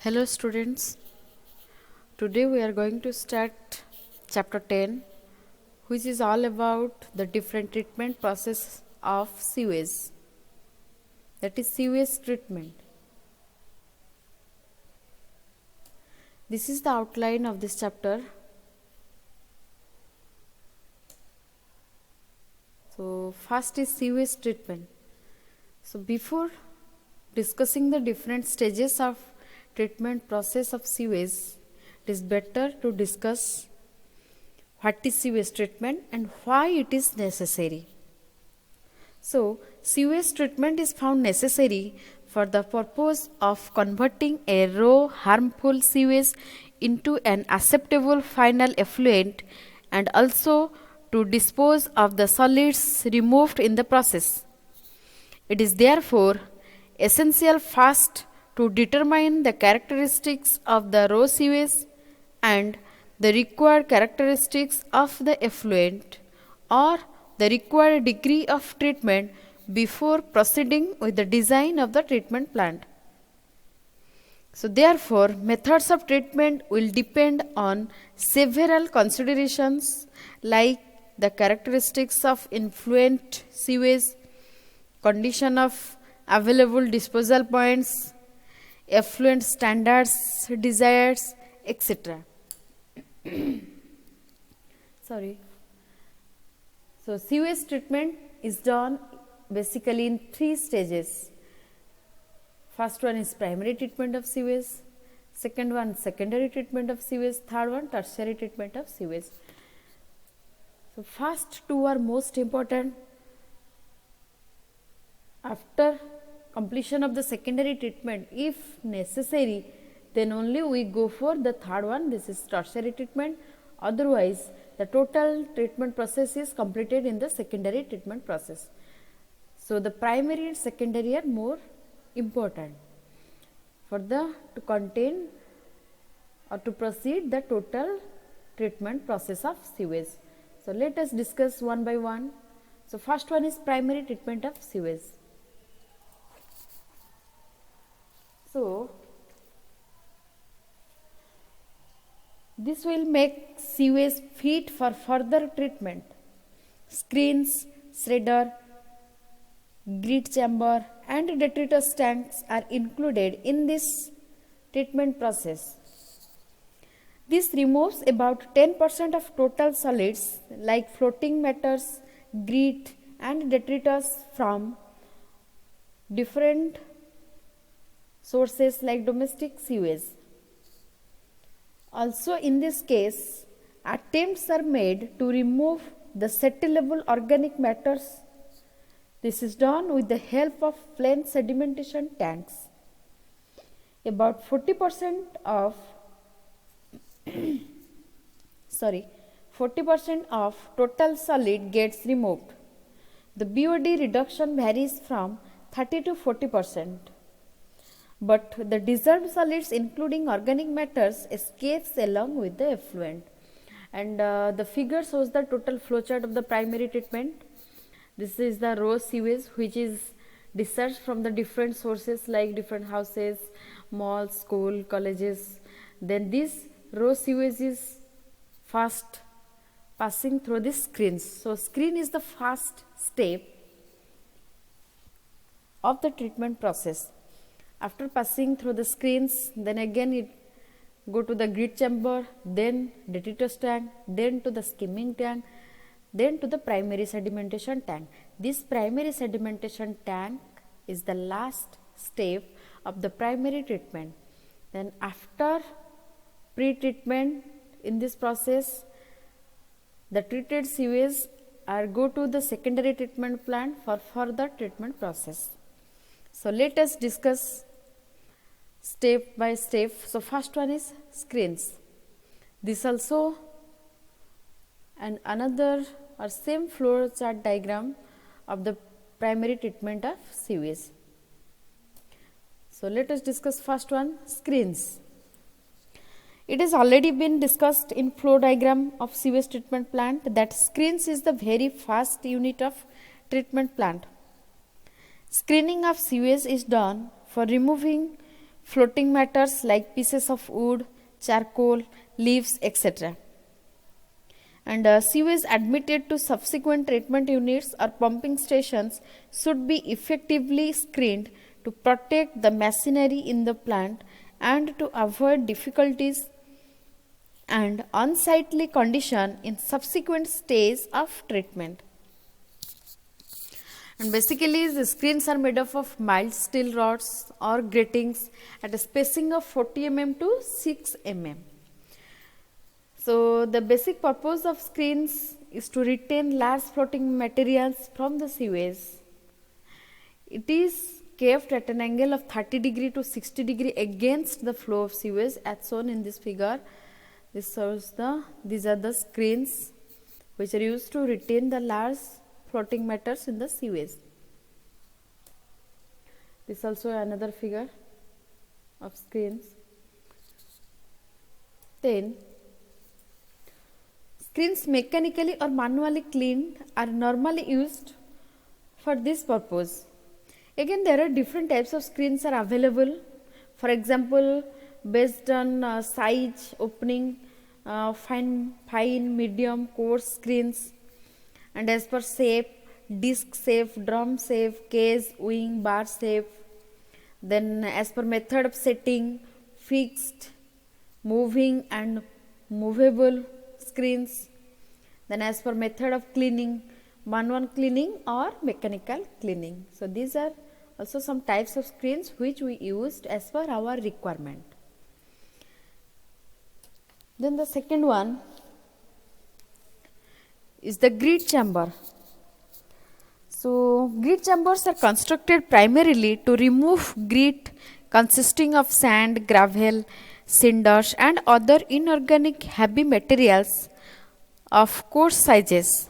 Hello students, today we are going to start chapter 10, which is all about the different treatment process of sewage, that is sewage treatment. This is the outline of this chapter. So first is sewage treatment. So before discussing the different stages of treatment process of sewage, it is better to discuss what is sewage treatment and why it is necessary. So sewage treatment is found necessary for the purpose of converting a raw harmful sewage into an acceptable final effluent and also to dispose of the solids removed in the process. It is therefore essential first to determine the characteristics of the raw sewage and the required characteristics of the effluent or the required degree of treatment before proceeding with the design of the treatment plant. So therefore, methods of treatment will depend on several considerations like the characteristics of influent sewage, condition of available disposal points, effluent standards, desires, etc. Sorry. So sewage treatment is done basically in 3 stages. First one is primary treatment of sewage, second one secondary treatment of sewage, third one tertiary treatment of sewage. So first two are most important. After completion of the secondary treatment, if necessary, then only we go for the third one, this is tertiary treatment. Otherwise, the total treatment process is completed in the secondary treatment process. So the primary and secondary are more important for the to contain or to proceed the total treatment process of sewage. So let us discuss one by one. So first one is primary treatment of sewage. So this will make sewage fit for further treatment. Screens, shredder, grit chamber and detritus tanks are included in this treatment process. This removes about 10% of total solids like floating matters, grit and detritus from different sources like domestic sewage. Also in this case, attempts are made to remove the settleable organic matters. This is done with the help of plain sedimentation tanks. About 40% of 40% of total solid gets removed. The BOD reduction varies from 30 to 40%. But the dissolved solids including organic matters escapes along with the effluent. And the figure shows the total flowchart of the primary treatment. This is the raw sewage which is discharged from the different sources like different houses, malls, school, colleges. Then this raw sewage is first passing through the screens. So screen is the first step of the treatment process. After passing through the screens, then again it go to the grit chamber, then detritus tank, then to the skimming tank, then to the primary sedimentation tank. This primary sedimentation tank is the last step of the primary treatment. Then after pre-treatment in this process, the treated sewage are go to the secondary treatment plant for further treatment process. So let us discuss step by step. So first one is screens. This also and another or same flow chart diagram of the primary treatment of sewage. So let us discuss first one, screens. It has already been discussed in flow diagram of sewage treatment plant that screens is the very first unit of treatment plant. Screening of sewage is done for removing floating matters like pieces of wood, charcoal, leaves, etc. And sewage admitted to subsequent treatment units or pumping stations should be effectively screened to protect the machinery in the plant and to avoid difficulties and unsightly condition in subsequent stage of treatment. And basically the screens are made up of mild steel rods or gratings at a spacing of 40 mm to 6 mm. So the basic purpose of screens is to retain large floating materials from the sewage. It is kept at an angle of 30 degree to 60 degree against the flow of sewage as shown in this figure. These are the screens which are used to retain the large floating matters in the sewage. This is also another figure of screens. Then screens mechanically or manually cleaned are normally used for this purpose. Again, there are different types of screens are available. For example, based on size, opening, fine, medium, coarse screens, and as per shape, disc shape, drum shape, case, wing, bar shape. Then as per method of setting, fixed, moving and movable screens. Then as per method of cleaning, manual cleaning or mechanical cleaning. So these are also some types of screens which we used as per our requirement. Then the second one is the grit chamber. So grit chambers are constructed primarily to remove grit consisting of sand, gravel, cinders and other inorganic heavy materials of coarse sizes.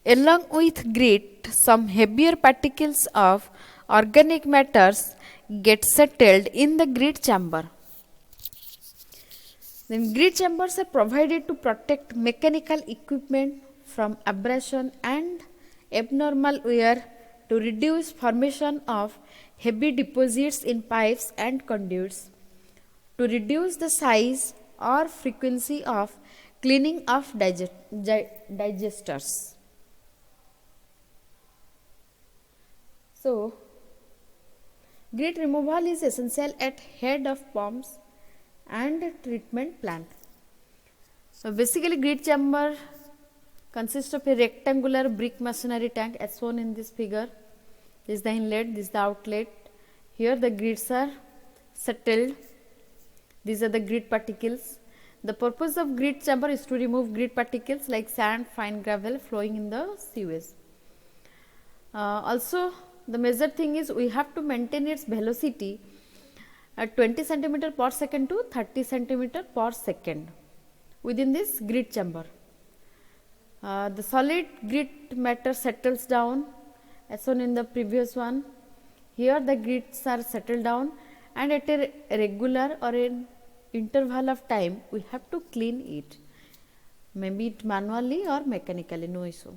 Along with grit, some heavier particles of organic matters get settled in the grit chamber. Then grit chambers are provided to protect mechanical equipment from abrasion and abnormal wear, to reduce formation of heavy deposits in pipes and conduits, to reduce the size or frequency of cleaning of digesters. So, grit removal is essential at head of pumps and treatment plant. So, basically grit chamber consists of a rectangular brick masonry tank as shown in this figure. This is the inlet, this is the outlet. Here the grits are settled. These are the grit particles. The purpose of grit chamber is to remove grit particles like sand, fine gravel flowing in the sewage. Also, the major thing is we have to maintain its velocity at 20 cm per second to 30 cm per second within this grit chamber. The solid grit matter settles down as shown in the previous one. Here the grits are settled down and at a regular or an interval of time we have to clean it, maybe it manually or mechanically, no issue.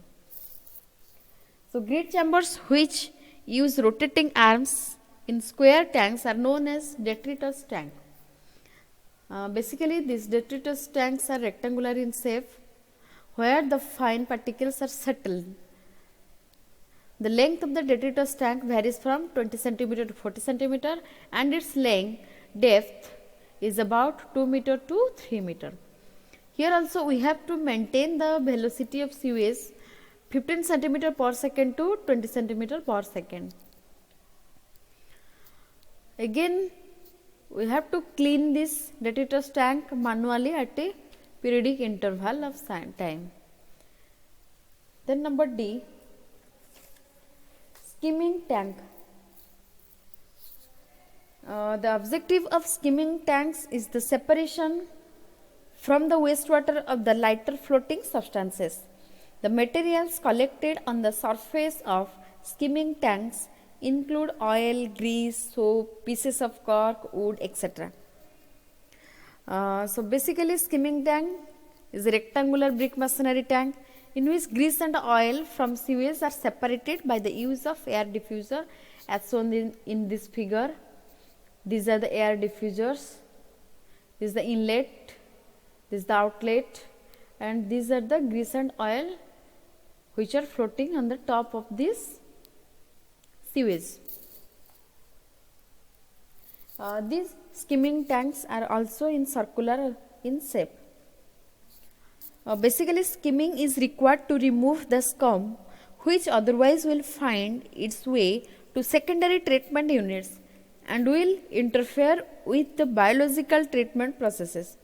So grit chambers which use rotating arms in square tanks are known as detritus tank. Basically these detritus tanks are rectangular in shape where the fine particles are settled. The length of the detritus tank varies from 20 cm to 40 cm and its depth is about 2 meter to 3 meter. Here also we have to maintain the velocity of sewage 15 cm per second to 20 cm per second. Again we have to clean this detritus tank manually at a periodic interval of time. Then number D, skimming tank. The objective of skimming tanks is the separation from the wastewater of the lighter floating substances. The materials collected on the surface of skimming tanks include oil, grease, soap, pieces of cork, wood, etc. So basically skimming tank is a rectangular brick masonry tank in which grease and oil from sewage are separated by the use of air diffuser as shown in this figure. These are the air diffusers, this is the inlet, this is the outlet, and these are the grease and oil which are floating on the top of this sewage. These skimming tanks are also in circular in shape. Basically, skimming is required to remove the scum which otherwise will find its way to secondary treatment units and will interfere with the biological treatment processes.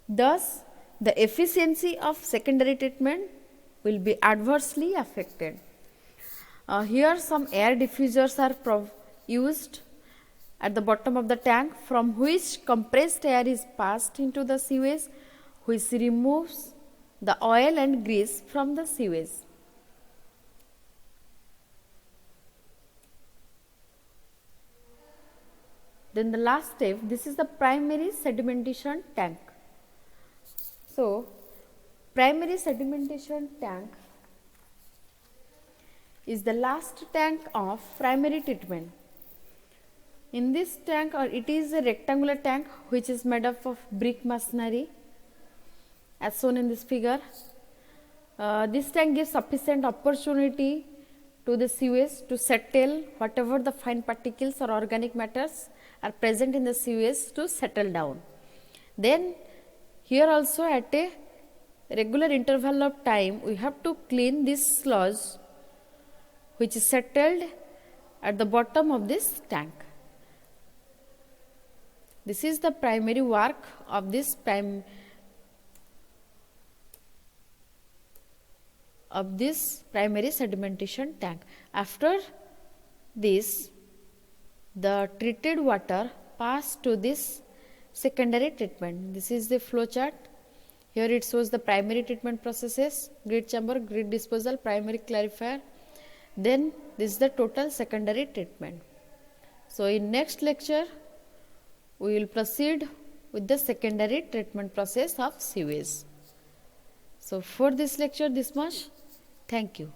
Thus, the efficiency of secondary treatment will be adversely affected. Here some air diffusers are used at the bottom of the tank, from which compressed air is passed into the sewage, which removes the oil and grease from the sewage. Then the last step, this is the primary sedimentation tank. So, primary sedimentation tank is the last tank of primary treatment. In this tank, or it is a rectangular tank which is made up of brick masonry as shown in this figure. This tank gives sufficient opportunity to the sewage to settle whatever the fine particles or organic matters are present in the sewage to settle down. Then here also at a regular interval of time we have to clean this sludge which is settled at the bottom of this tank. This is the primary work of this primary sedimentation tank. After this, the treated water pass to this secondary treatment. This is the flow chart. Here it shows the primary treatment processes: grid chamber, grid disposal, primary clarifier. Then this is the total secondary treatment. So in next lecture we will proceed with the secondary treatment process of sewage. So for this lecture this much. Thank you.